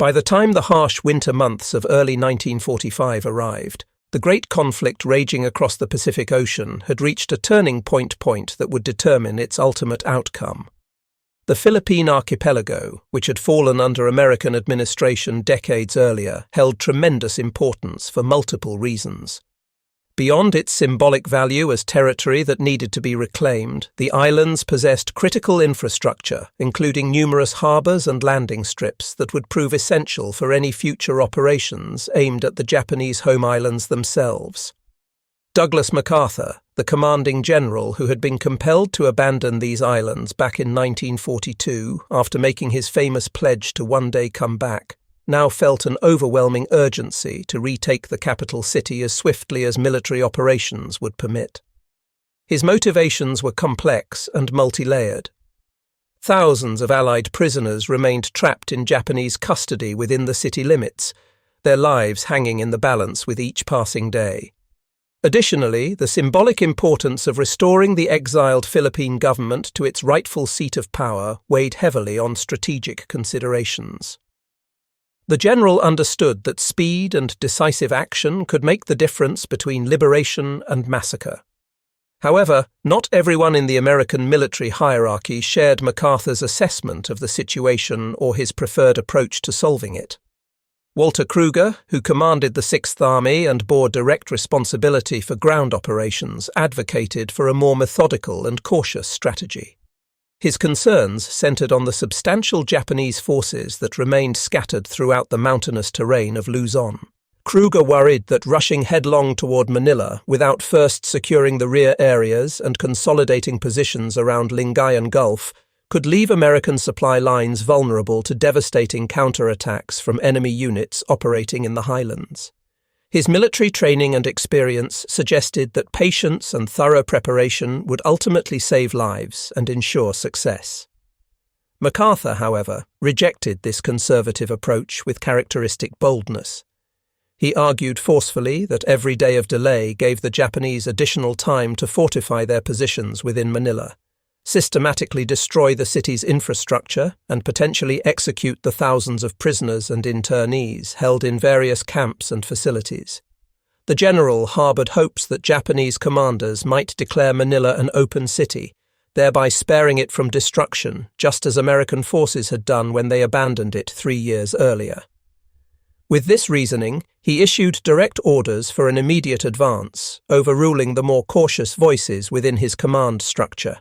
By the time the harsh winter months of early 1945 arrived, the great conflict raging across the Pacific Ocean had reached a turning point that would determine its ultimate outcome. The Philippine archipelago, which had fallen under American administration decades earlier, held tremendous importance for multiple reasons. Beyond its symbolic value as territory that needed to be reclaimed, the islands possessed critical infrastructure, including numerous harbours and landing strips that would prove essential for any future operations aimed at the Japanese home islands themselves. Douglas MacArthur, the commanding general who had been compelled to abandon these islands back in 1942 after making his famous pledge to one day come back, now felt an overwhelming urgency to retake the capital city as swiftly as military operations would permit. His motivations were complex and multi-layered. Thousands of Allied prisoners remained trapped in Japanese custody within the city limits, their lives hanging in the balance with each passing day. Additionally, the symbolic importance of restoring the exiled Philippine government to its rightful seat of power weighed heavily on strategic considerations. The general understood that speed and decisive action could make the difference between liberation and massacre. However, not everyone in the American military hierarchy shared MacArthur's assessment of the situation or his preferred approach to solving it. Walter Kruger, who commanded the Sixth Army and bore direct responsibility for ground operations, advocated for a more methodical and cautious strategy. His concerns centered on the substantial Japanese forces that remained scattered throughout the mountainous terrain of Luzon. Kruger worried that rushing headlong toward Manila without first securing the rear areas and consolidating positions around Lingayen Gulf could leave American supply lines vulnerable to devastating counterattacks from enemy units operating in the highlands. His military training and experience suggested that patience and thorough preparation would ultimately save lives and ensure success. MacArthur, however, rejected this conservative approach with characteristic boldness. He argued forcefully that every day of delay gave the Japanese additional time to fortify their positions within Manila, systematically destroy the city's infrastructure, and potentially execute the thousands of prisoners and internees held in various camps and facilities. The general harbored hopes that Japanese commanders might declare Manila an open city, thereby sparing it from destruction, just as American forces had done when they abandoned it 3 years earlier. With this reasoning, he issued direct orders for an immediate advance, overruling the more cautious voices within his command structure.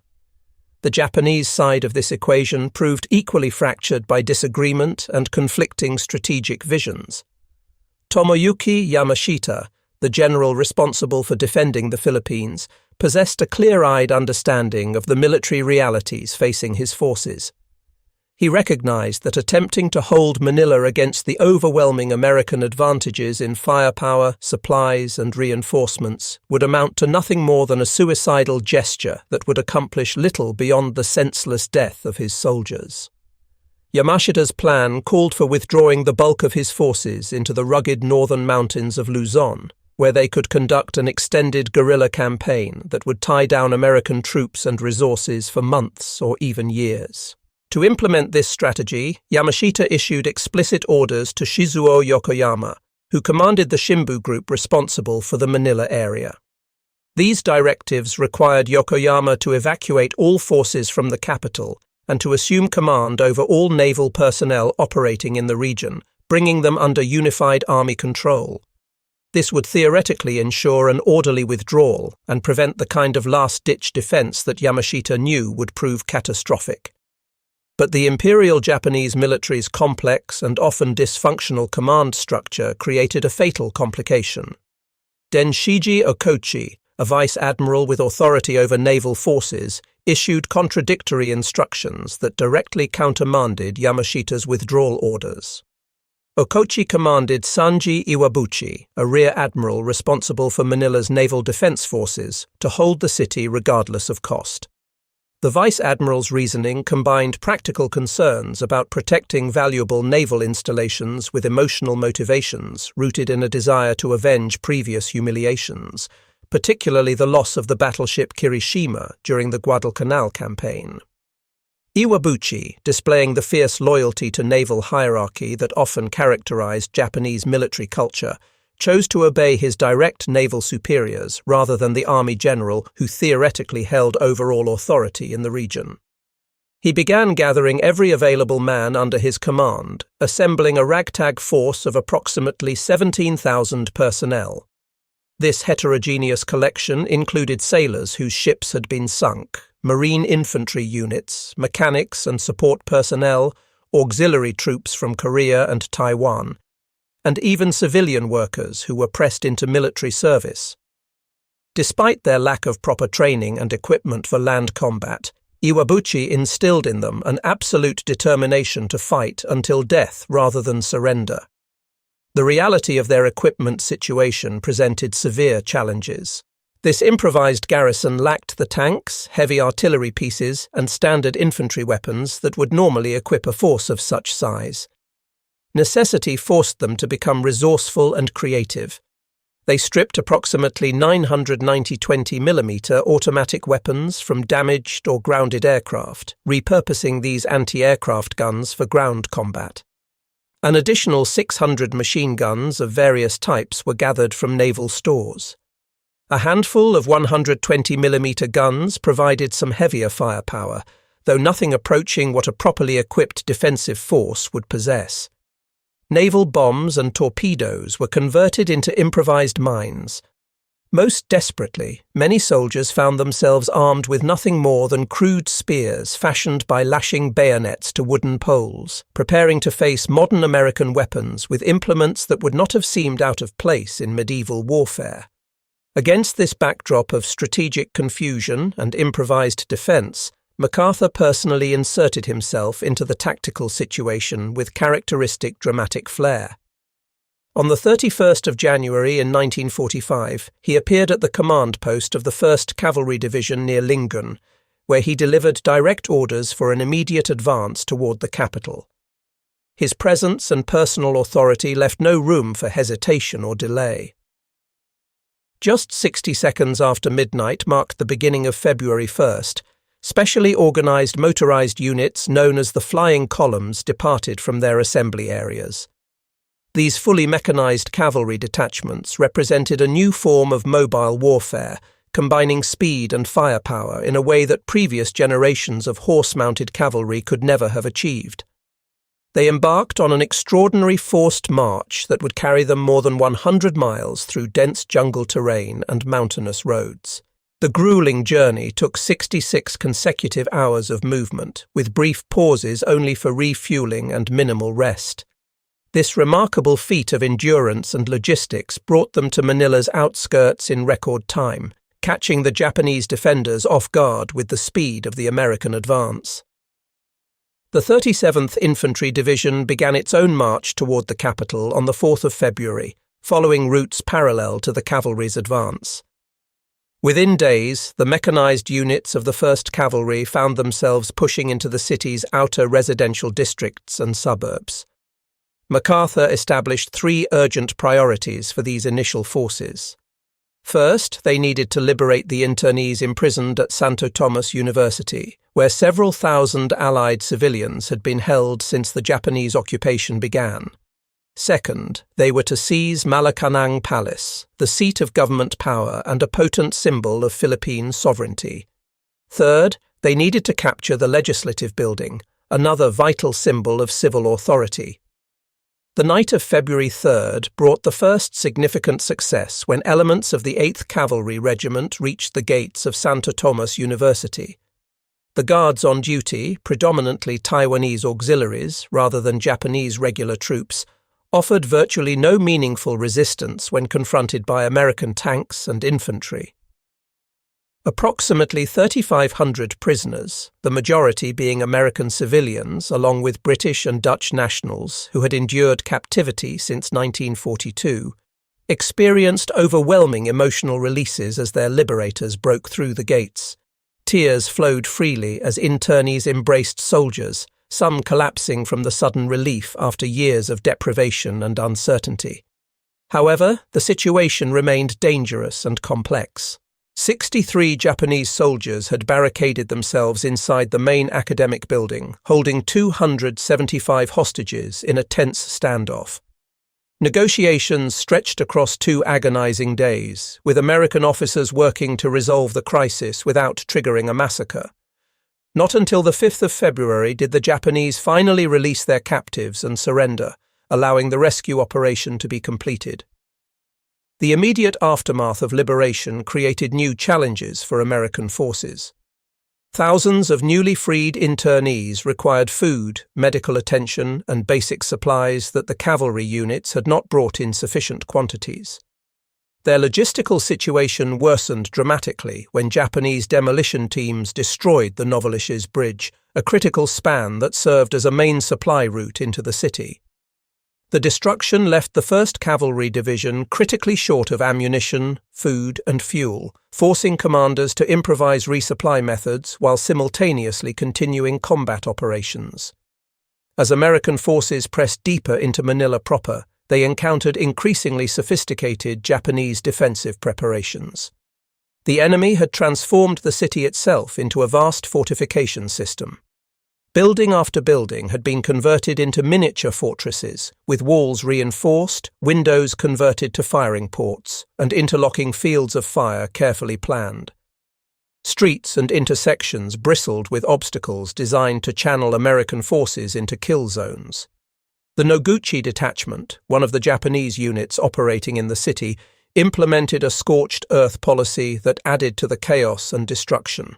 The Japanese side of this equation proved equally fractured by disagreement and conflicting strategic visions. Tomoyuki Yamashita, the general responsible for defending the Philippines, possessed a clear-eyed understanding of the military realities facing his forces. He recognized that attempting to hold Manila against the overwhelming American advantages in firepower, supplies, and reinforcements would amount to nothing more than a suicidal gesture that would accomplish little beyond the senseless death of his soldiers. Yamashita's plan called for withdrawing the bulk of his forces into the rugged northern mountains of Luzon, where they could conduct an extended guerrilla campaign that would tie down American troops and resources for months or even years. To implement this strategy, Yamashita issued explicit orders to Shizuo Yokoyama, who commanded the Shimbu group responsible for the Manila area. These directives required Yokoyama to evacuate all forces from the capital and to assume command over all naval personnel operating in the region, bringing them under unified army control. This would theoretically ensure an orderly withdrawal and prevent the kind of last-ditch defense that Yamashita knew would prove catastrophic. But the Imperial Japanese military's complex and often dysfunctional command structure created a fatal complication. Denshiji Okochi, a vice admiral with authority over naval forces, issued contradictory instructions that directly countermanded Yamashita's withdrawal orders. Okochi commanded Sanji Iwabuchi, a rear admiral responsible for Manila's naval defense forces, to hold the city regardless of cost. The vice admiral's reasoning combined practical concerns about protecting valuable naval installations with emotional motivations rooted in a desire to avenge previous humiliations, particularly the loss of the battleship Kirishima during the Guadalcanal campaign. Iwabuchi, displaying the fierce loyalty to naval hierarchy that often characterized Japanese military culture, chose to obey his direct naval superiors rather than the army general who theoretically held overall authority in the region. He began gathering every available man under his command, assembling a ragtag force of approximately 17,000 personnel. This heterogeneous collection included sailors whose ships had been sunk, marine infantry units, mechanics and support personnel, auxiliary troops from Korea and Taiwan, and even civilian workers who were pressed into military service. Despite their lack of proper training and equipment for land combat, Iwabuchi instilled in them an absolute determination to fight until death rather than surrender. The reality of their equipment situation presented severe challenges. This improvised garrison lacked the tanks, heavy artillery pieces, and standard infantry weapons that would normally equip a force of such size. Necessity forced them to become resourceful and creative. They stripped approximately 990 20mm automatic weapons from damaged or grounded aircraft, repurposing these anti-aircraft guns for ground combat. An additional 600 machine guns of various types were gathered from naval stores. A handful of 120mm guns provided some heavier firepower, though nothing approaching what a properly equipped defensive force would possess. Naval bombs and torpedoes were converted into improvised mines. Most desperately, many soldiers found themselves armed with nothing more than crude spears fashioned by lashing bayonets to wooden poles, preparing to face modern American weapons with implements that would not have seemed out of place in medieval warfare. Against this backdrop of strategic confusion and improvised defense, MacArthur personally inserted himself into the tactical situation with characteristic dramatic flair. On the 31st of January in 1945, he appeared at the command post of the 1st Cavalry Division near Lingun, where he delivered direct orders for an immediate advance toward the capital. His presence and personal authority left no room for hesitation or delay. Just 60 seconds after midnight marked the beginning of February 1st. Specially organized motorized units known as the Flying Columns departed from their assembly areas. These fully mechanized cavalry detachments represented a new form of mobile warfare, combining speed and firepower in a way that previous generations of horse-mounted cavalry could never have achieved. They embarked on an extraordinary forced march that would carry them more than 100 miles through dense jungle terrain and mountainous roads. The grueling journey took 66 consecutive hours of movement, with brief pauses only for refueling and minimal rest. This remarkable feat of endurance and logistics brought them to Manila's outskirts in record time, catching the Japanese defenders off guard with the speed of the American advance. The 37th Infantry Division began its own march toward the capital on the 4th of February, following routes parallel to the cavalry's advance. Within days, the mechanized units of the 1st Cavalry found themselves pushing into the city's outer residential districts and suburbs. MacArthur established 3 urgent priorities for these initial forces. First, they needed to liberate the internees imprisoned at Santo Tomas University, where several thousand Allied civilians had been held since the Japanese occupation began. Second, they were to seize Malacanang Palace, the seat of government power and a potent symbol of Philippine sovereignty. Third, they needed to capture the Legislative Building, another vital symbol of civil authority. The night of February 3rd brought the first significant success when elements of the 8th Cavalry Regiment reached the gates of Santo Tomas University. The guards on duty, predominantly Taiwanese auxiliaries rather than Japanese regular troops, offered virtually no meaningful resistance when confronted by American tanks and infantry. Approximately 3,500 prisoners, the majority being American civilians along with British and Dutch nationals who had endured captivity since 1942, experienced overwhelming emotional releases as their liberators broke through the gates. Tears flowed freely as internees embraced soldiers, some collapsing from the sudden relief after years of deprivation and uncertainty. However, the situation remained dangerous and complex. 63 Japanese soldiers had barricaded themselves inside the main academic building, holding 275 hostages in a tense standoff. Negotiations stretched across 2 agonizing days, with American officers working to resolve the crisis without triggering a massacre. Not until the 5th of February did the Japanese finally release their captives and surrender, allowing the rescue operation to be completed. The immediate aftermath of liberation created new challenges for American forces. Thousands of newly freed internees required food, medical attention, and basic supplies that the cavalry units had not brought in sufficient quantities. Their logistical situation worsened dramatically when Japanese demolition teams destroyed the Novolisches Bridge, a critical span that served as a main supply route into the city. The destruction left the 1st Cavalry Division critically short of ammunition, food, and fuel, forcing commanders to improvise resupply methods while simultaneously continuing combat operations. As American forces pressed deeper into Manila proper, they encountered increasingly sophisticated Japanese defensive preparations. The enemy had transformed the city itself into a vast fortification system. Building after building had been converted into miniature fortresses, with walls reinforced, windows converted to firing ports, and interlocking fields of fire carefully planned. Streets and intersections bristled with obstacles designed to channel American forces into kill zones. The Noguchi Detachment, one of the Japanese units operating in the city, implemented a scorched earth policy that added to the chaos and destruction.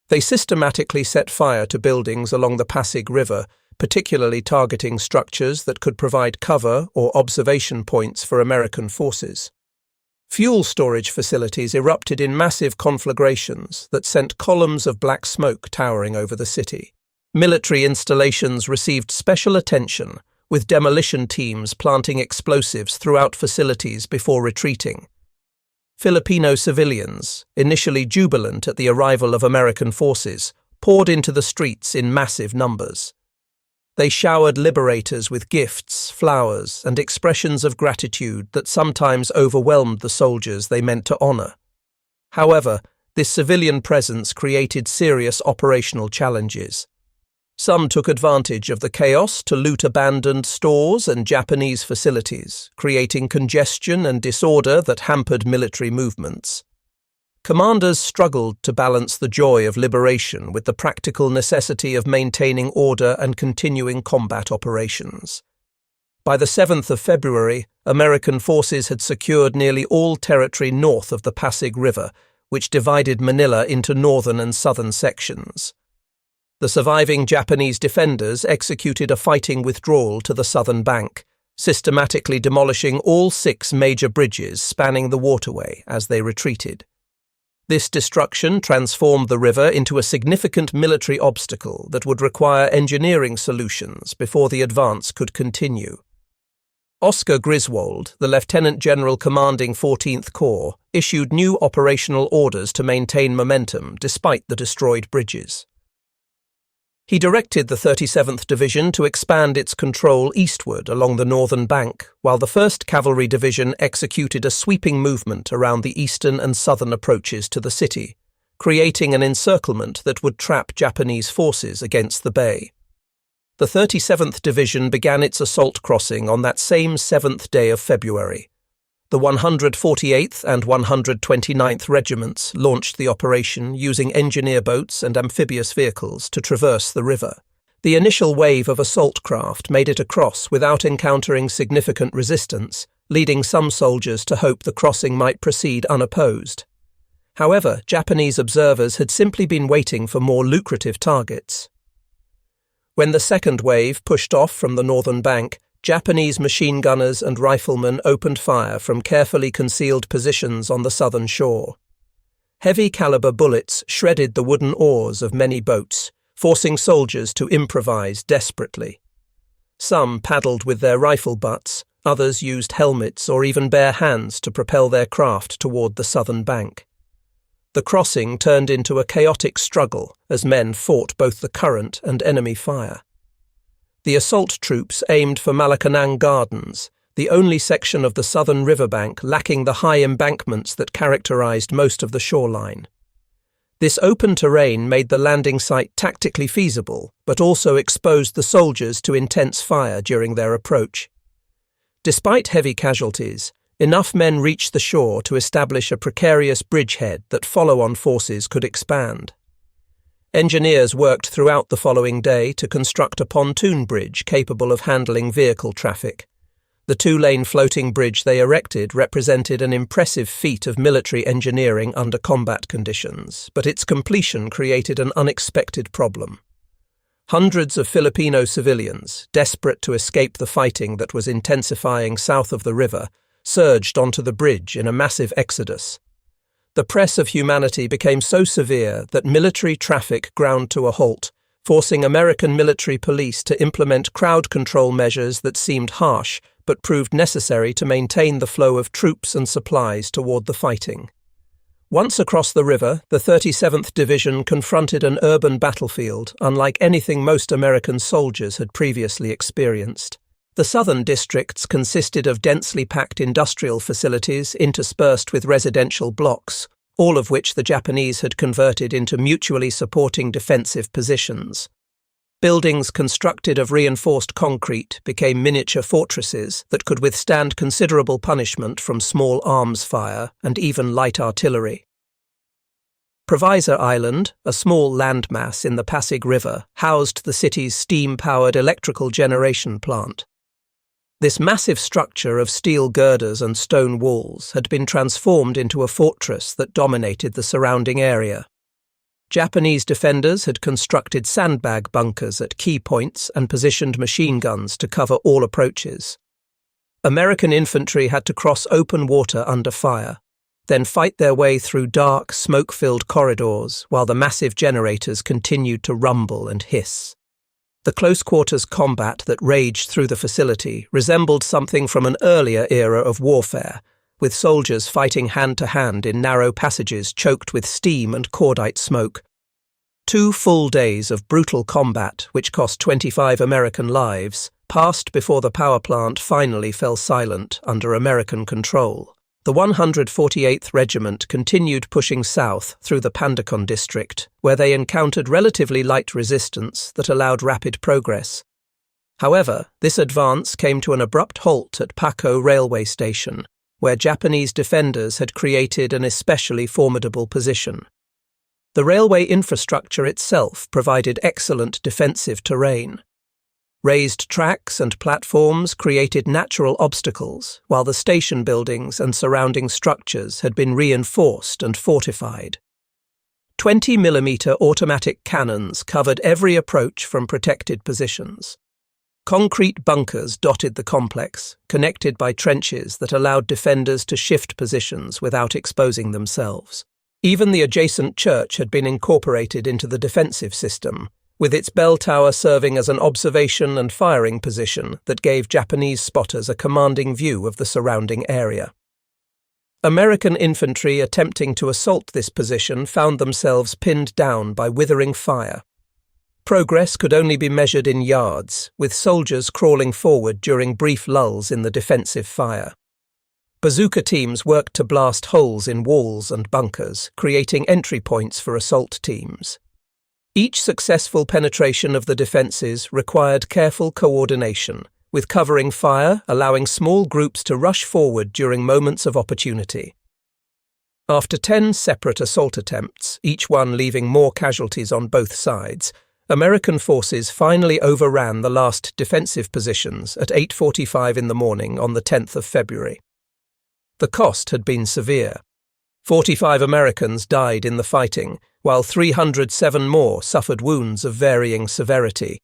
They systematically set fire to buildings along the Pasig River, particularly targeting structures that could provide cover or observation points for American forces. Fuel storage facilities erupted in massive conflagrations that sent columns of black smoke towering over the city. Military installations received special attention, with demolition teams planting explosives throughout facilities before retreating. Filipino civilians, initially jubilant at the arrival of American forces, poured into the streets in massive numbers. They showered liberators with gifts, flowers, and expressions of gratitude that sometimes overwhelmed the soldiers they meant to honor. However, this civilian presence created serious operational challenges. Some took advantage of the chaos to loot abandoned stores and Japanese facilities, creating congestion and disorder that hampered military movements. Commanders struggled to balance the joy of liberation with the practical necessity of maintaining order and continuing combat operations. By the 7th of February, American forces had secured nearly all territory north of the Pasig River, which divided Manila into northern and southern sections. The surviving Japanese defenders executed a fighting withdrawal to the southern bank, systematically demolishing all 6 major bridges spanning the waterway as they retreated. This destruction transformed the river into a significant military obstacle that would require engineering solutions before the advance could continue. Oscar Griswold, the Lieutenant General commanding 14th Corps, issued new operational orders to maintain momentum despite the destroyed bridges. He directed the 37th Division to expand its control eastward along the northern bank, while the 1st Cavalry Division executed a sweeping movement around the eastern and southern approaches to the city, creating an encirclement that would trap Japanese forces against the bay. The 37th Division began its assault crossing on that same 7th day of February. The 148th and 129th Regiments launched the operation using engineer boats and amphibious vehicles to traverse the river. The initial wave of assault craft made it across without encountering significant resistance, leading some soldiers to hope the crossing might proceed unopposed. However, Japanese observers had simply been waiting for more lucrative targets. When the second wave pushed off from the northern bank, Japanese machine gunners and riflemen opened fire from carefully concealed positions on the southern shore. Heavy-caliber bullets shredded the wooden oars of many boats, forcing soldiers to improvise desperately. Some paddled with their rifle butts, others used helmets or even bare hands to propel their craft toward the southern bank. The crossing turned into a chaotic struggle as men fought both the current and enemy fire. The assault troops aimed for Malacanang Gardens, the only section of the southern riverbank lacking the high embankments that characterized most of the shoreline. This open terrain made the landing site tactically feasible, but also exposed the soldiers to intense fire during their approach. Despite heavy casualties, enough men reached the shore to establish a precarious bridgehead that follow-on forces could expand. Engineers worked throughout the following day to construct a pontoon bridge capable of handling vehicle traffic. The two-lane floating bridge they erected represented an impressive feat of military engineering under combat conditions, but its completion created an unexpected problem. Hundreds of Filipino civilians, desperate to escape the fighting that was intensifying south of the river, surged onto the bridge in a massive exodus. The press of humanity became so severe that military traffic ground to a halt, forcing American military police to implement crowd control measures that seemed harsh but proved necessary to maintain the flow of troops and supplies toward the fighting. Once across the river, the 37th Division confronted an urban battlefield unlike anything most American soldiers had previously experienced. The southern districts consisted of densely packed industrial facilities interspersed with residential blocks, all of which the Japanese had converted into mutually supporting defensive positions. Buildings constructed of reinforced concrete became miniature fortresses that could withstand considerable punishment from small arms fire and even light artillery. Provisor Island, a small landmass in the Pasig River, housed the city's steam-powered electrical generation plant. This massive structure of steel girders and stone walls had been transformed into a fortress that dominated the surrounding area. Japanese defenders had constructed sandbag bunkers at key points and positioned machine guns to cover all approaches. American infantry had to cross open water under fire, then fight their way through dark, smoke-filled corridors while the massive generators continued to rumble and hiss. The close-quarters combat that raged through the facility resembled something from an earlier era of warfare, with soldiers fighting hand-to-hand in narrow passages choked with steam and cordite smoke. 2 full days of brutal combat, which cost 25 American lives, passed before the power plant finally fell silent under American control. The 148th Regiment continued pushing south through the Pandacon district, where they encountered relatively light resistance that allowed rapid progress. However, this advance came to an abrupt halt at Paco railway station, where Japanese defenders had created an especially formidable position. The railway infrastructure itself provided excellent defensive terrain. Raised tracks and platforms created natural obstacles, while the station buildings and surrounding structures had been reinforced and fortified. 20mm automatic cannons covered every approach from protected positions. Concrete bunkers dotted the complex, connected by trenches that allowed defenders to shift positions without exposing themselves. Even the adjacent church had been incorporated into the defensive system, with its bell tower serving as an observation and firing position that gave Japanese spotters a commanding view of the surrounding area. American infantry attempting to assault this position found themselves pinned down by withering fire. Progress could only be measured in yards, with soldiers crawling forward during brief lulls in the defensive fire. Bazooka teams worked to blast holes in walls and bunkers, creating entry points for assault teams. Each successful penetration of the defences required careful coordination, with covering fire allowing small groups to rush forward during moments of opportunity. After 10 separate assault attempts, each one leaving more casualties on both sides, American forces finally overran the last defensive positions at 8:45 in the morning on the 10th of February. The cost had been severe. 45 Americans died in the fighting, while 307 more suffered wounds of varying severity.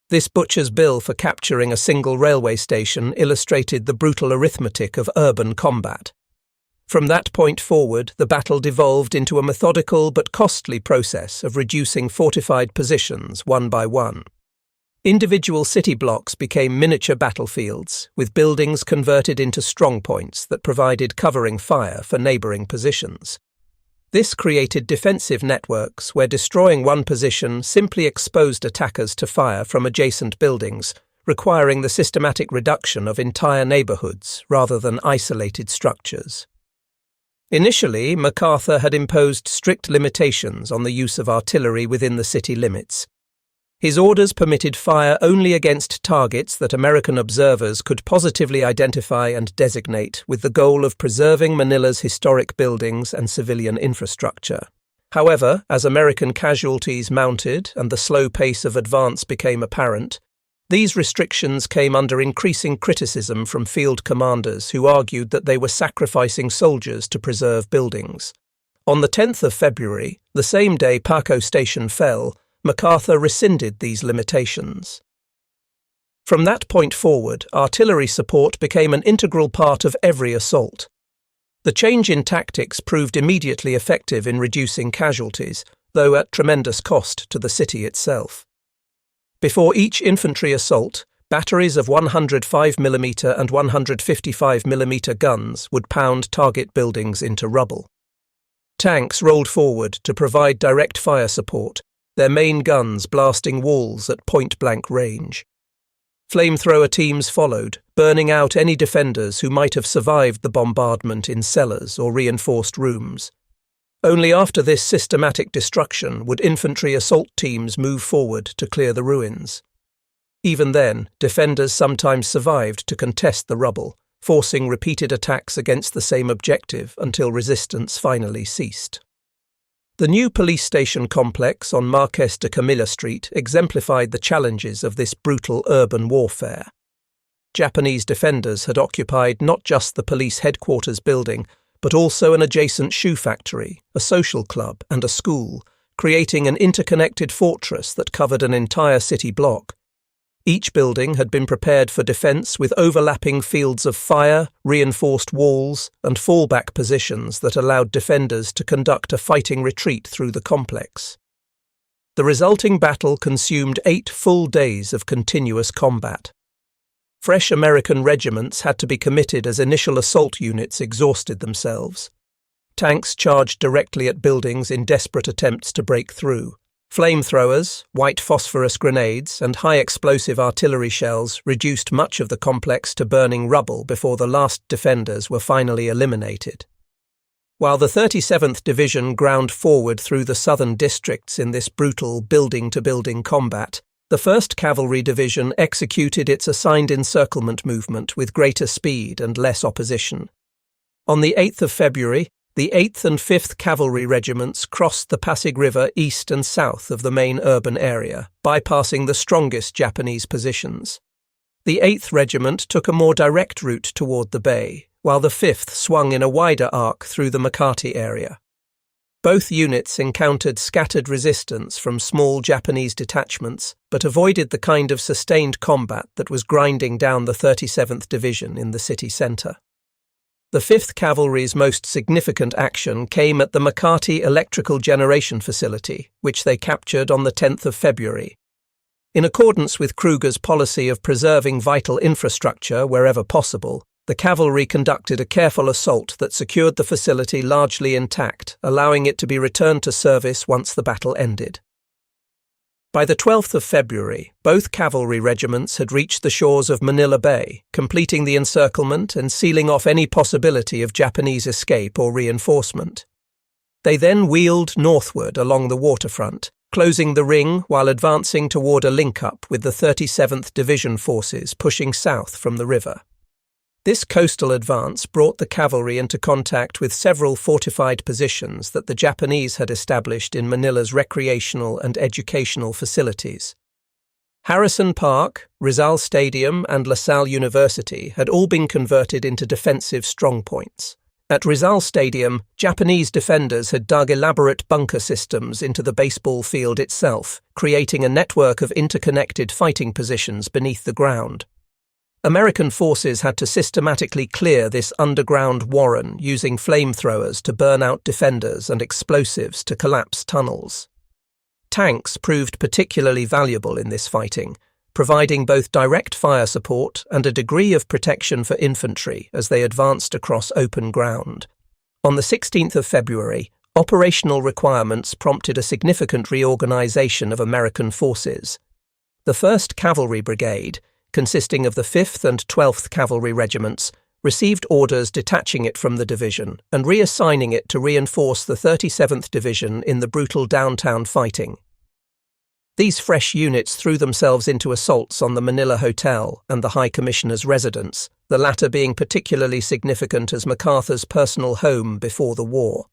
This butcher's bill for capturing a single railway station illustrated the brutal arithmetic of urban combat. From that point forward, the battle devolved into a methodical but costly process of reducing fortified positions one by one. Individual city blocks became miniature battlefields, with buildings converted into strongpoints that provided covering fire for neighbouring positions. This created defensive networks where destroying one position simply exposed attackers to fire from adjacent buildings, requiring the systematic reduction of entire neighbourhoods rather than isolated structures. Initially, MacArthur had imposed strict limitations on the use of artillery within the city limits. His orders permitted fire only against targets that American observers could positively identify and designate, with the goal of preserving Manila's historic buildings and civilian infrastructure. However, as American casualties mounted and the slow pace of advance became apparent, these restrictions came under increasing criticism from field commanders who argued that they were sacrificing soldiers to preserve buildings. On the 10th of February, the same day Paco Station fell, MacArthur rescinded these limitations. From that point forward, artillery support became an integral part of every assault. The change in tactics proved immediately effective in reducing casualties, though at tremendous cost to the city itself. Before each infantry assault, batteries of 105mm and 155mm guns would pound target buildings into rubble. Tanks rolled forward to provide direct fire support, their main guns blasting walls at point-blank range. Flamethrower teams followed, burning out any defenders who might have survived the bombardment in cellars or reinforced rooms. Only after this systematic destruction would infantry assault teams move forward to clear the ruins. Even then, defenders sometimes survived to contest the rubble, forcing repeated attacks against the same objective until resistance finally ceased. The new police station complex on Marqués de Camilla Street exemplified the challenges of this brutal urban warfare. Japanese defenders had occupied not just the police headquarters building, but also an adjacent shoe factory, a social club, and a school, creating an interconnected fortress that covered an entire city block. Each building had been prepared for defence with overlapping fields of fire, reinforced walls, and fallback positions that allowed defenders to conduct a fighting retreat through the complex. The resulting battle consumed 8 full days of continuous combat. Fresh American regiments had to be committed as initial assault units exhausted themselves. Tanks charged directly at buildings in desperate attempts to break through. Flamethrowers, white phosphorus grenades, and high-explosive artillery shells reduced much of the complex to burning rubble before the last defenders were finally eliminated. While the 37th Division ground forward through the southern districts in this brutal building-to-building combat, the 1st Cavalry Division executed its assigned encirclement movement with greater speed and less opposition. On the 8th of February, the 8th and 5th Cavalry Regiments crossed the Pasig River east and south of the main urban area, bypassing the strongest Japanese positions. The 8th Regiment took a more direct route toward the bay, while the 5th swung in a wider arc through the Makati area. Both units encountered scattered resistance from small Japanese detachments, but avoided the kind of sustained combat that was grinding down the 37th Division in the city centre. The 5th Cavalry's most significant action came at the Makati Electrical Generation Facility, which they captured on the 10th of February. In accordance with Kruger's policy of preserving vital infrastructure wherever possible, the cavalry conducted a careful assault that secured the facility largely intact, allowing it to be returned to service once the battle ended. By the 12th of February, both cavalry regiments had reached the shores of Manila Bay, completing the encirclement and sealing off any possibility of Japanese escape or reinforcement. They then wheeled northward along the waterfront, closing the ring while advancing toward a link-up with the 37th Division forces pushing south from the river. This coastal advance brought the cavalry into contact with several fortified positions that the Japanese had established in Manila's recreational and educational facilities. Harrison Park, Rizal Stadium, and LaSalle University had all been converted into defensive strongpoints. At Rizal Stadium, Japanese defenders had dug elaborate bunker systems into the baseball field itself, creating a network of interconnected fighting positions beneath the ground. American forces had to systematically clear this underground warren using flamethrowers to burn out defenders and explosives to collapse tunnels. Tanks proved particularly valuable in this fighting, providing both direct fire support and a degree of protection for infantry as they advanced across open ground. On the 16th of February, operational requirements prompted a significant reorganization of American forces. The 1st Cavalry Brigade, consisting of the 5th and 12th Cavalry Regiments, received orders detaching it from the division and reassigning it to reinforce the 37th Division in the brutal downtown fighting. These fresh units threw themselves into assaults on the Manila Hotel and the High Commissioner's residence, the latter being particularly significant as MacArthur's personal home before the war.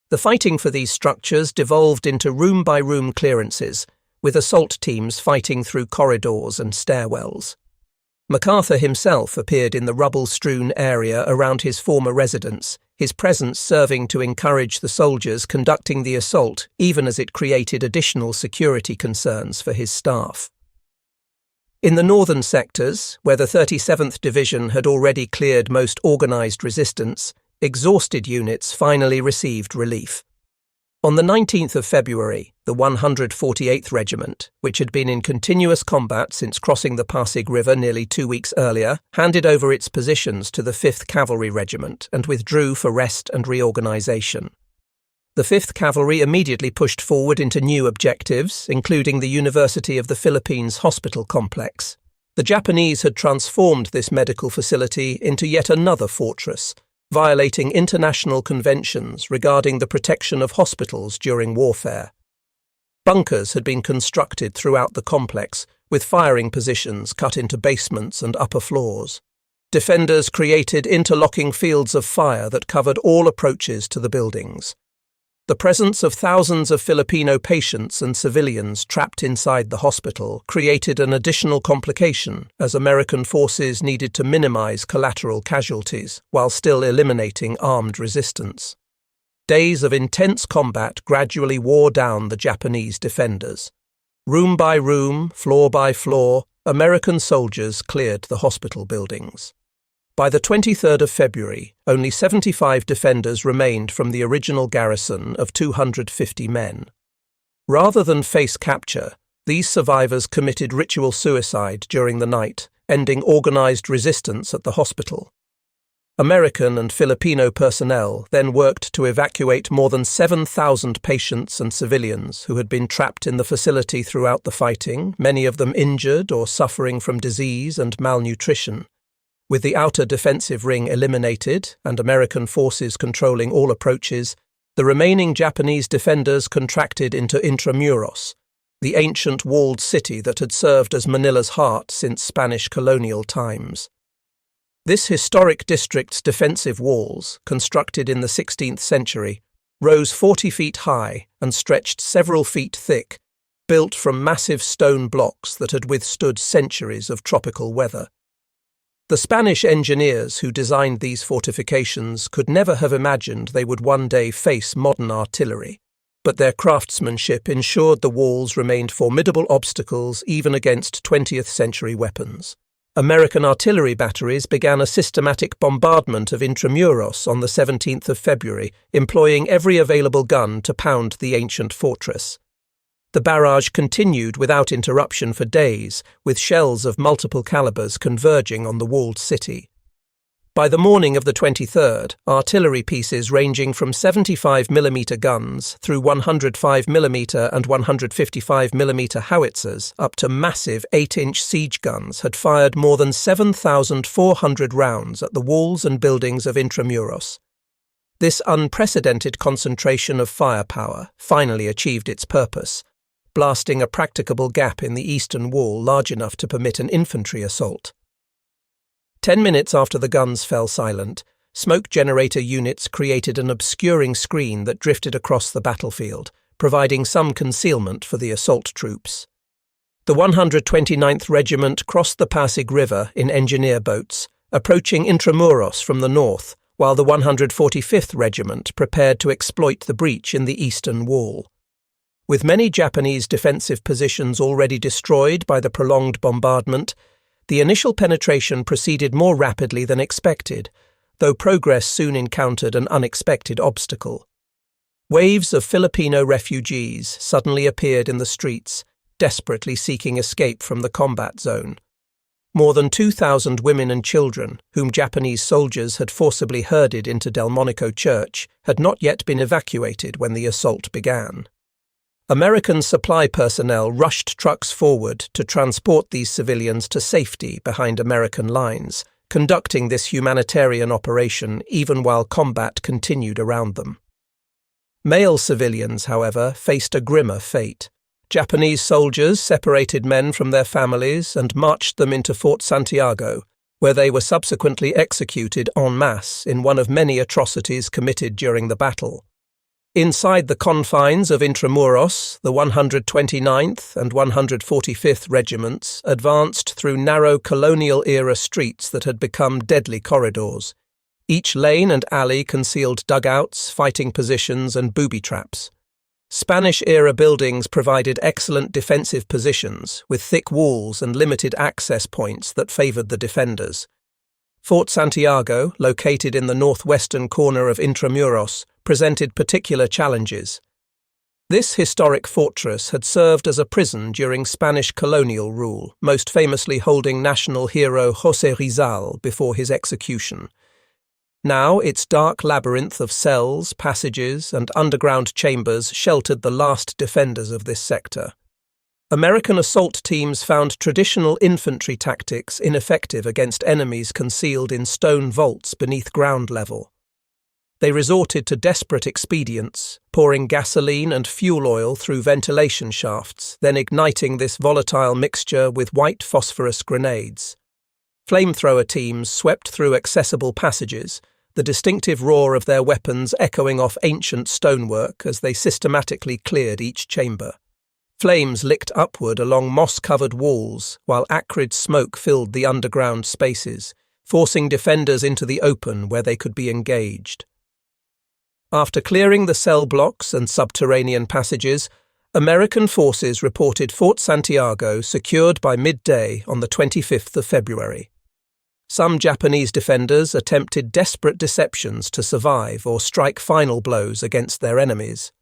The fighting for these structures devolved into room-by-room clearances, with assault teams fighting through corridors and stairwells. MacArthur himself appeared in the rubble-strewn area around his former residence, his presence serving to encourage the soldiers conducting the assault, even as it created additional security concerns for his staff. In the northern sectors, where the 37th Division had already cleared most organised resistance, exhausted units finally received relief. On the 19th of February, the 148th Regiment, which had been in continuous combat since crossing the Pasig River nearly 2 weeks earlier, handed over its positions to the 5th Cavalry Regiment and withdrew for rest and reorganisation. The 5th Cavalry immediately pushed forward into new objectives, including the University of the Philippines Hospital Complex. The Japanese had transformed this medical facility into yet another fortress, violating international conventions regarding the protection of hospitals during warfare. Bunkers had been constructed throughout the complex, with firing positions cut into basements and upper floors. Defenders created interlocking fields of fire that covered all approaches to the buildings. The presence of thousands of Filipino patients and civilians trapped inside the hospital created an additional complication, as American forces needed to minimize collateral casualties while still eliminating armed resistance. Days of intense combat gradually wore down the Japanese defenders. Room by room, floor by floor, American soldiers cleared the hospital buildings. By the 23rd of February, only 75 defenders remained from the original garrison of 250 men. Rather than face capture, these survivors committed ritual suicide during the night, ending organized resistance at the hospital. American and Filipino personnel then worked to evacuate more than 7,000 patients and civilians who had been trapped in the facility throughout the fighting, many of them injured or suffering from disease and malnutrition. With the outer defensive ring eliminated and American forces controlling all approaches, the remaining Japanese defenders contracted into Intramuros, the ancient walled city that had served as Manila's heart since Spanish colonial times. This historic district's defensive walls, constructed in the 16th century, rose 40 feet high and stretched several feet thick, built from massive stone blocks that had withstood centuries of tropical weather. The Spanish engineers who designed these fortifications could never have imagined they would one day face modern artillery, but their craftsmanship ensured the walls remained formidable obstacles even against 20th century weapons. American artillery batteries began a systematic bombardment of Intramuros on the 17th of February, employing every available gun to pound the ancient fortress. The barrage continued without interruption for days, with shells of multiple calibers converging on the walled city. By the morning of the 23rd, artillery pieces ranging from 75mm guns through 105mm and 155mm howitzers up to massive 8-inch siege guns had fired more than 7,400 rounds at the walls and buildings of Intramuros. This unprecedented concentration of firepower finally achieved its purpose, blasting a practicable gap in the eastern wall large enough to permit an infantry assault. 10 minutes after the guns fell silent, smoke generator units created an obscuring screen that drifted across the battlefield, providing some concealment for the assault troops. The 129th Regiment crossed the Pasig River in engineer boats, approaching Intramuros from the north, while the 145th Regiment prepared to exploit the breach in the eastern wall. With many Japanese defensive positions already destroyed by the prolonged bombardment, the initial penetration proceeded more rapidly than expected, though progress soon encountered an unexpected obstacle. Waves of Filipino refugees suddenly appeared in the streets, desperately seeking escape from the combat zone. More than 2,000 women and children, whom Japanese soldiers had forcibly herded into Delmonico Church, had not yet been evacuated when the assault began. American supply personnel rushed trucks forward to transport these civilians to safety behind American lines, conducting this humanitarian operation even while combat continued around them. Male civilians, however, faced a grimmer fate. Japanese soldiers separated men from their families and marched them into Fort Santiago, where they were subsequently executed en masse in one of many atrocities committed during the battle. Inside the confines of Intramuros, the 129th and 145th Regiments advanced through narrow colonial-era streets that had become deadly corridors. Each lane and alley concealed dugouts, fighting positions, and booby traps. Spanish-era buildings provided excellent defensive positions, with thick walls and limited access points that favoured the defenders. Fort Santiago, located in the northwestern corner of Intramuros, presented particular challenges. This historic fortress had served as a prison during Spanish colonial rule, most famously holding national hero José Rizal before his execution. Now its dark labyrinth of cells, passages, and underground chambers sheltered the last defenders of this sector. American assault teams found traditional infantry tactics ineffective against enemies concealed in stone vaults beneath ground level. They resorted to desperate expedients, pouring gasoline and fuel oil through ventilation shafts, then igniting this volatile mixture with white phosphorus grenades. Flamethrower teams swept through accessible passages, the distinctive roar of their weapons echoing off ancient stonework as they systematically cleared each chamber. Flames licked upward along moss-covered walls, while acrid smoke filled the underground spaces, forcing defenders into the open where they could be engaged. After clearing the cell blocks and subterranean passages, American forces reported Fort Santiago secured by midday on the 25th of February. Some Japanese defenders attempted desperate deceptions to survive or strike final blows against their enemies.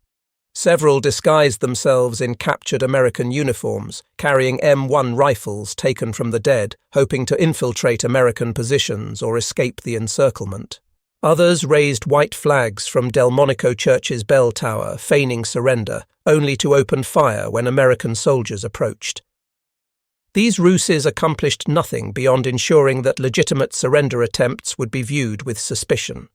Several disguised themselves in captured American uniforms, carrying M1 rifles taken from the dead, hoping to infiltrate American positions or escape the encirclement. Others raised white flags from Delmonico Church's bell tower, feigning surrender, only to open fire when American soldiers approached. These ruses accomplished nothing beyond ensuring that legitimate surrender attempts would be viewed with suspicion.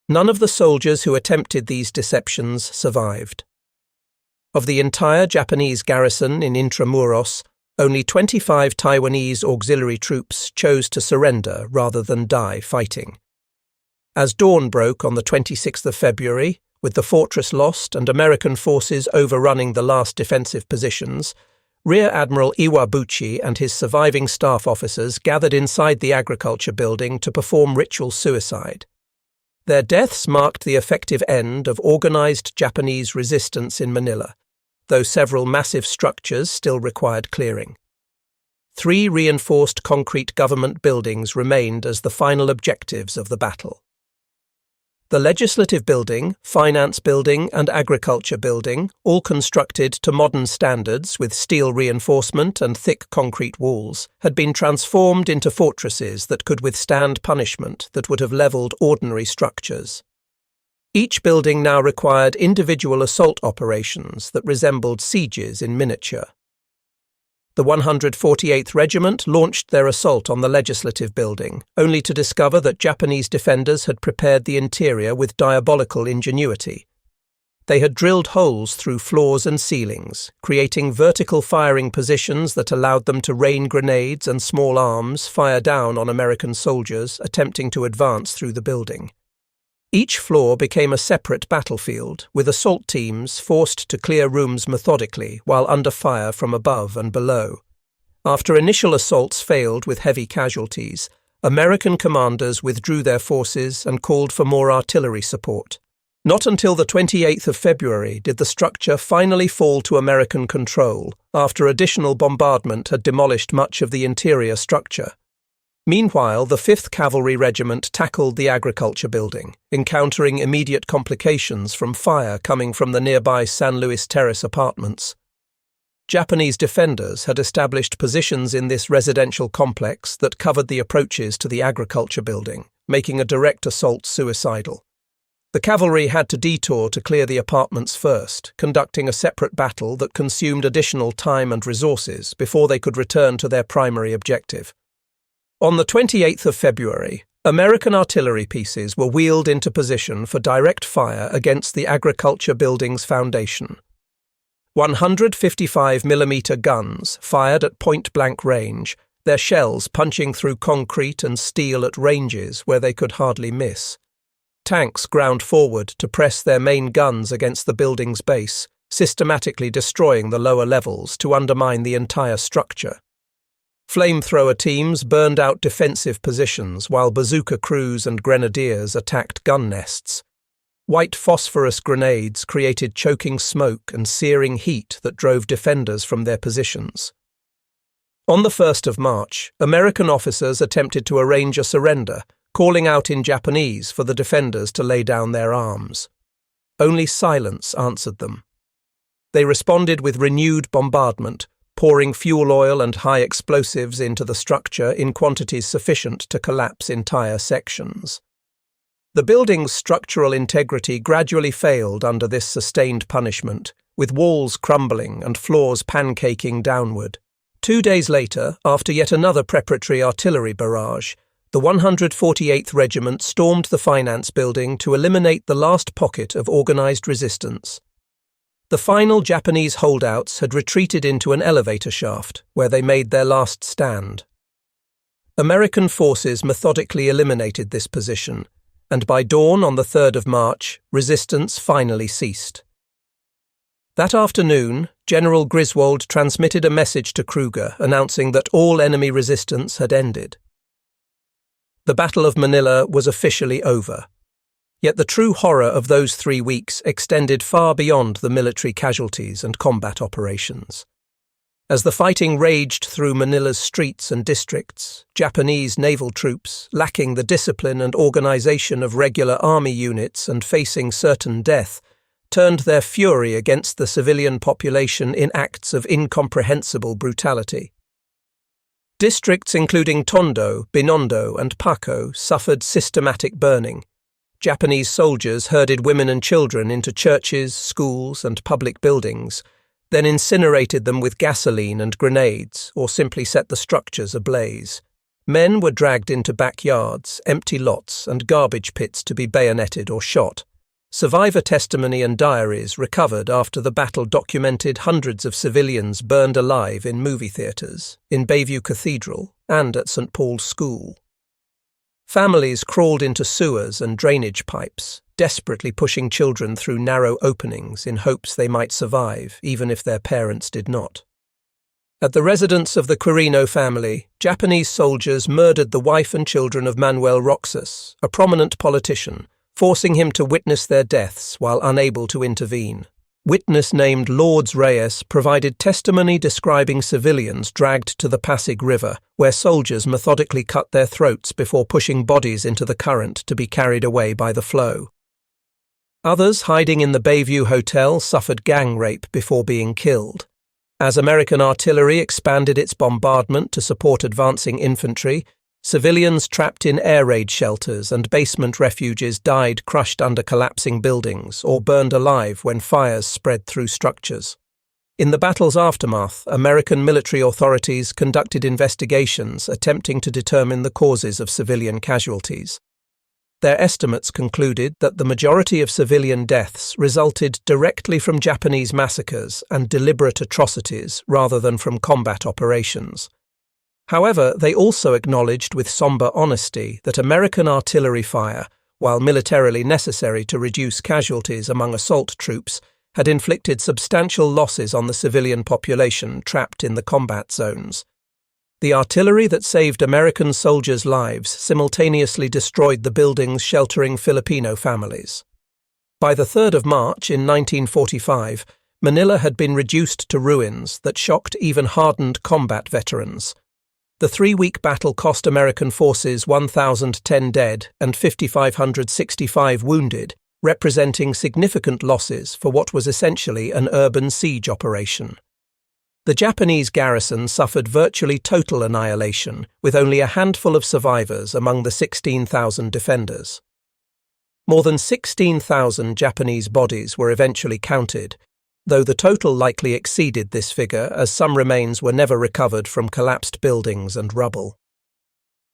None of the soldiers who attempted these deceptions survived. Of the entire Japanese garrison in Intramuros, only 25 Taiwanese auxiliary troops chose to surrender rather than die fighting. As dawn broke on the 26th of February, with the fortress lost and American forces overrunning the last defensive positions, Rear Admiral Iwabuchi and his surviving staff officers gathered inside the agriculture building to perform ritual suicide. Their deaths marked the effective end of organized Japanese resistance in Manila, though several massive structures still required clearing. 3 reinforced concrete government buildings remained as the final objectives of the battle. The Legislative Building, Finance Building, and Agriculture Building, all constructed to modern standards with steel reinforcement and thick concrete walls, had been transformed into fortresses that could withstand punishment that would have levelled ordinary structures. Each building now required individual assault operations that resembled sieges in miniature. The 148th Regiment launched their assault on the Legislative Building, only to discover that Japanese defenders had prepared the interior with diabolical ingenuity. They had drilled holes through floors and ceilings, creating vertical firing positions that allowed them to rain grenades and small arms fire down on American soldiers attempting to advance through the building. Each floor became a separate battlefield, with assault teams forced to clear rooms methodically while under fire from above and below. After initial assaults failed with heavy casualties, American commanders withdrew their forces and called for more artillery support. Not until the 28th of February did the structure finally fall to American control, after additional bombardment had demolished much of the interior structure. Meanwhile, the 5th Cavalry Regiment tackled the agriculture building, encountering immediate complications from fire coming from the nearby San Luis Terrace apartments. Japanese defenders had established positions in this residential complex that covered the approaches to the agriculture building, making a direct assault suicidal. The cavalry had to detour to clear the apartments first, conducting a separate battle that consumed additional time and resources before they could return to their primary objective. On the 28th of February, American artillery pieces were wheeled into position for direct fire against the agriculture building's foundation. 155mm guns fired at point-blank range, their shells punching through concrete and steel at ranges where they could hardly miss. Tanks ground forward to press their main guns against the building's base, systematically destroying the lower levels to undermine the entire structure. Flamethrower teams burned out defensive positions while bazooka crews and grenadiers attacked gun nests. White phosphorus grenades created choking smoke and searing heat that drove defenders from their positions. On the 1st of March, American officers attempted to arrange a surrender, calling out in Japanese for the defenders to lay down their arms. Only silence answered them. They responded with renewed bombardment, pouring fuel oil and high explosives into the structure in quantities sufficient to collapse entire sections. The building's structural integrity gradually failed under this sustained punishment, with walls crumbling and floors pancaking downward. 2 days later, after yet another preparatory artillery barrage, the 148th Regiment stormed the finance building to eliminate the last pocket of organized resistance. The final Japanese holdouts had retreated into an elevator shaft, where they made their last stand. American forces methodically eliminated this position, and by dawn on the 3rd of March, resistance finally ceased. That afternoon, General Griswold transmitted a message to Kruger announcing that all enemy resistance had ended. The Battle of Manila was officially over. Yet the true horror of those 3 weeks extended far beyond the military casualties and combat operations. As the fighting raged through Manila's streets and districts, Japanese naval troops, lacking the discipline and organization of regular army units and facing certain death, turned their fury against the civilian population in acts of incomprehensible brutality. Districts including Tondo, Binondo, and Paco suffered systematic burning. Japanese soldiers herded women and children into churches, schools, and public buildings, then incinerated them with gasoline and grenades, or simply set the structures ablaze. Men were dragged into backyards, empty lots, and garbage pits to be bayoneted or shot. Survivor testimony and diaries recovered after the battle documented hundreds of civilians burned alive in movie theatres, in Bayview Cathedral, and at St. Paul's School. Families crawled into sewers and drainage pipes, desperately pushing children through narrow openings in hopes they might survive, even if their parents did not. At the residence of the Quirino family, Japanese soldiers murdered the wife and children of Manuel Roxas, a prominent politician, forcing him to witness their deaths while unable to intervene. Witness named Lourdes Reyes provided testimony describing civilians dragged to the Pasig River, where soldiers methodically cut their throats before pushing bodies into the current to be carried away by the flow. Others hiding in the Bayview Hotel suffered gang rape before being killed. As American artillery expanded its bombardment to support advancing infantry, civilians trapped in air raid shelters and basement refuges died crushed under collapsing buildings or burned alive when fires spread through structures. In the battle's aftermath, American military authorities conducted investigations attempting to determine the causes of civilian casualties. Their estimates concluded that the majority of civilian deaths resulted directly from Japanese massacres and deliberate atrocities rather than from combat operations. However, they also acknowledged with somber honesty that American artillery fire, while militarily necessary to reduce casualties among assault troops, had inflicted substantial losses on the civilian population trapped in the combat zones. The artillery that saved American soldiers' lives simultaneously destroyed the buildings sheltering Filipino families. By the 3rd of March in 1945, Manila had been reduced to ruins that shocked even hardened combat veterans. The 3-week battle cost American forces 1,010 dead and 5,565 wounded, representing significant losses for what was essentially an urban siege operation. The Japanese garrison suffered virtually total annihilation, with only a handful of survivors among the 16,000 defenders. More than 16,000 Japanese bodies were eventually counted, though the total likely exceeded this figure as some remains were never recovered from collapsed buildings and rubble.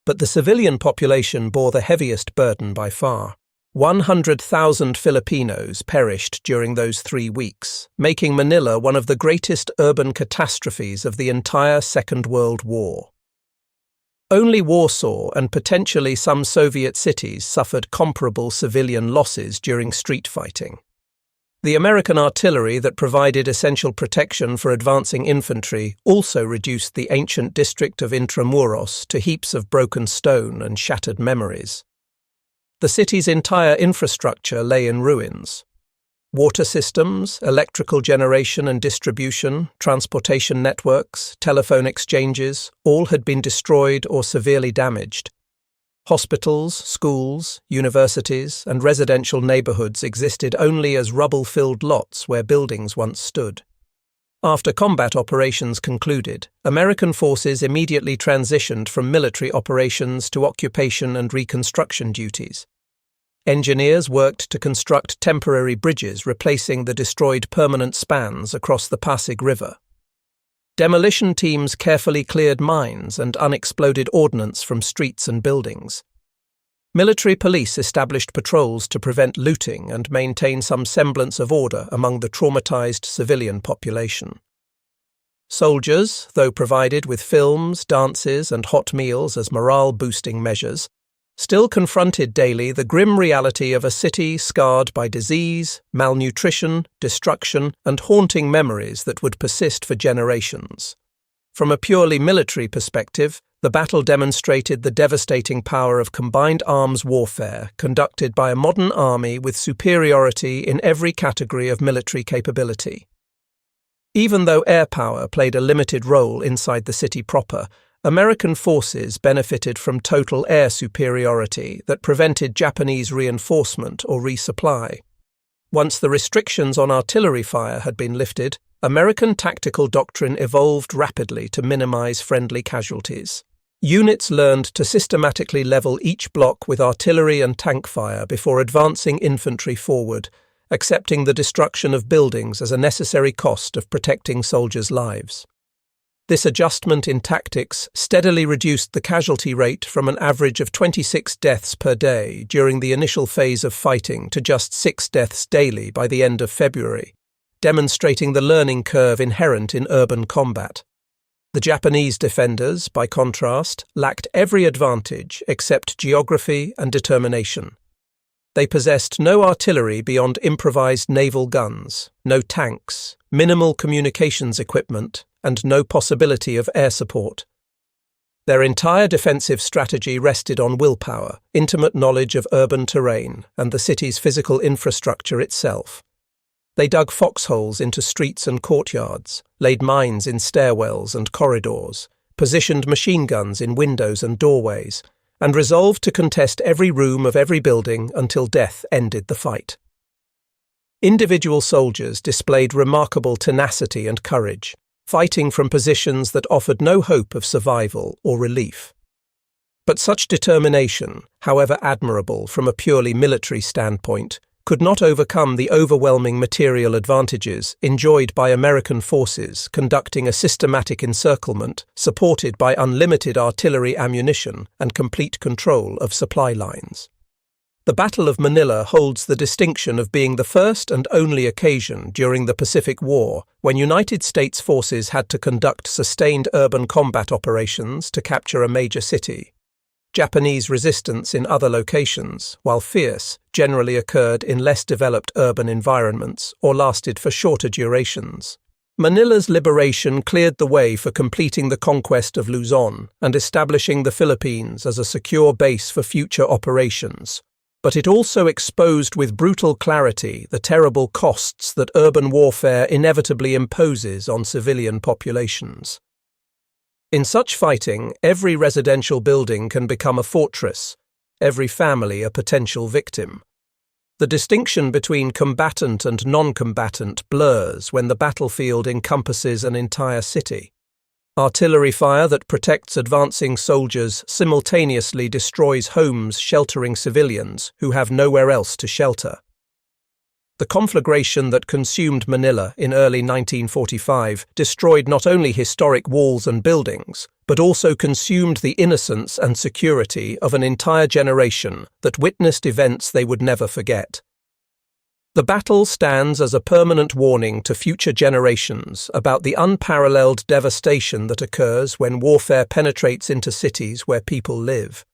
But the civilian population bore the heaviest burden by far. 100,000 Filipinos perished during those 3 weeks, making Manila one of the greatest urban catastrophes of the entire Second World War. Only Warsaw and potentially some Soviet cities suffered comparable civilian losses during street fighting. The American artillery that provided essential protection for advancing infantry also reduced the ancient district of Intramuros to heaps of broken stone and shattered memories. The city's entire infrastructure lay in ruins. Water systems, electrical generation and distribution, transportation networks, telephone exchanges, all had been destroyed or severely damaged. Hospitals, schools, universities, and residential neighborhoods existed only as rubble-filled lots where buildings once stood. After combat operations concluded, American forces immediately transitioned from military operations to occupation and reconstruction duties. Engineers worked to construct temporary bridges replacing the destroyed permanent spans across the Pasig River. Demolition teams carefully cleared mines and unexploded ordnance from streets and buildings. Military police established patrols to prevent looting and maintain some semblance of order among the traumatized civilian population. Soldiers, though provided with films, dances, and hot meals as morale-boosting measures, still confronted daily the grim reality of a city scarred by disease, malnutrition, destruction, and haunting memories that would persist for generations. From a purely military perspective, the battle demonstrated the devastating power of combined arms warfare conducted by a modern army with superiority in every category of military capability. Even though air power played a limited role inside the city proper, American forces benefited from total air superiority that prevented Japanese reinforcement or resupply. Once the restrictions on artillery fire had been lifted, American tactical doctrine evolved rapidly to minimize friendly casualties. Units learned to systematically level each block with artillery and tank fire before advancing infantry forward, accepting the destruction of buildings as a necessary cost of protecting soldiers' lives. This adjustment in tactics steadily reduced the casualty rate from an average of 26 deaths per day during the initial phase of fighting to just 6 deaths daily by the end of February, demonstrating the learning curve inherent in urban combat. The Japanese defenders, by contrast, lacked every advantage except geography and determination. They possessed no artillery beyond improvised naval guns, no tanks, minimal communications equipment, and no possibility of air support. Their entire defensive strategy rested on willpower, intimate knowledge of urban terrain, and the city's physical infrastructure itself. They dug foxholes into streets and courtyards, laid mines in stairwells and corridors, positioned machine guns in windows and doorways, and resolved to contest every room of every building until death ended the fight. Individual soldiers displayed remarkable tenacity and courage, fighting from positions that offered no hope of survival or relief. But such determination, however admirable from a purely military standpoint, could not overcome the overwhelming material advantages enjoyed by American forces conducting a systematic encirclement supported by unlimited artillery ammunition and complete control of supply lines. The Battle of Manila holds the distinction of being the first and only occasion during the Pacific War when United States forces had to conduct sustained urban combat operations to capture a major city. Japanese resistance in other locations, while fierce, generally occurred in less developed urban environments or lasted for shorter durations. Manila's liberation cleared the way for completing the conquest of Luzon and establishing the Philippines as a secure base for future operations. But it also exposed with brutal clarity the terrible costs that urban warfare inevitably imposes on civilian populations. In such fighting, every residential building can become a fortress, every family a potential victim. The distinction between combatant and non-combatant blurs when the battlefield encompasses an entire city. Artillery fire that protects advancing soldiers simultaneously destroys homes sheltering civilians who have nowhere else to shelter. The conflagration that consumed Manila in early 1945 destroyed not only historic walls and buildings, but also consumed the innocence and security of an entire generation that witnessed events they would never forget. The battle stands as a permanent warning to future generations about the unparalleled devastation that occurs when warfare penetrates into cities where people live.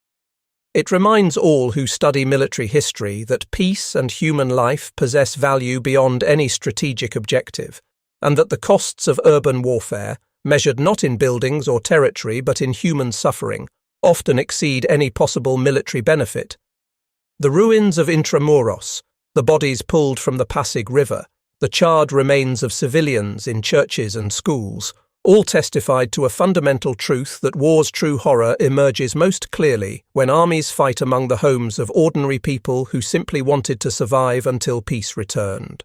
It reminds all who study military history that peace and human life possess value beyond any strategic objective, and that the costs of urban warfare, measured not in buildings or territory but in human suffering, often exceed any possible military benefit. The ruins of Intramuros, the bodies pulled from the Pasig River, the charred remains of civilians in churches and schools, all testified to a fundamental truth that war's true horror emerges most clearly when armies fight among the homes of ordinary people who simply wanted to survive until peace returned.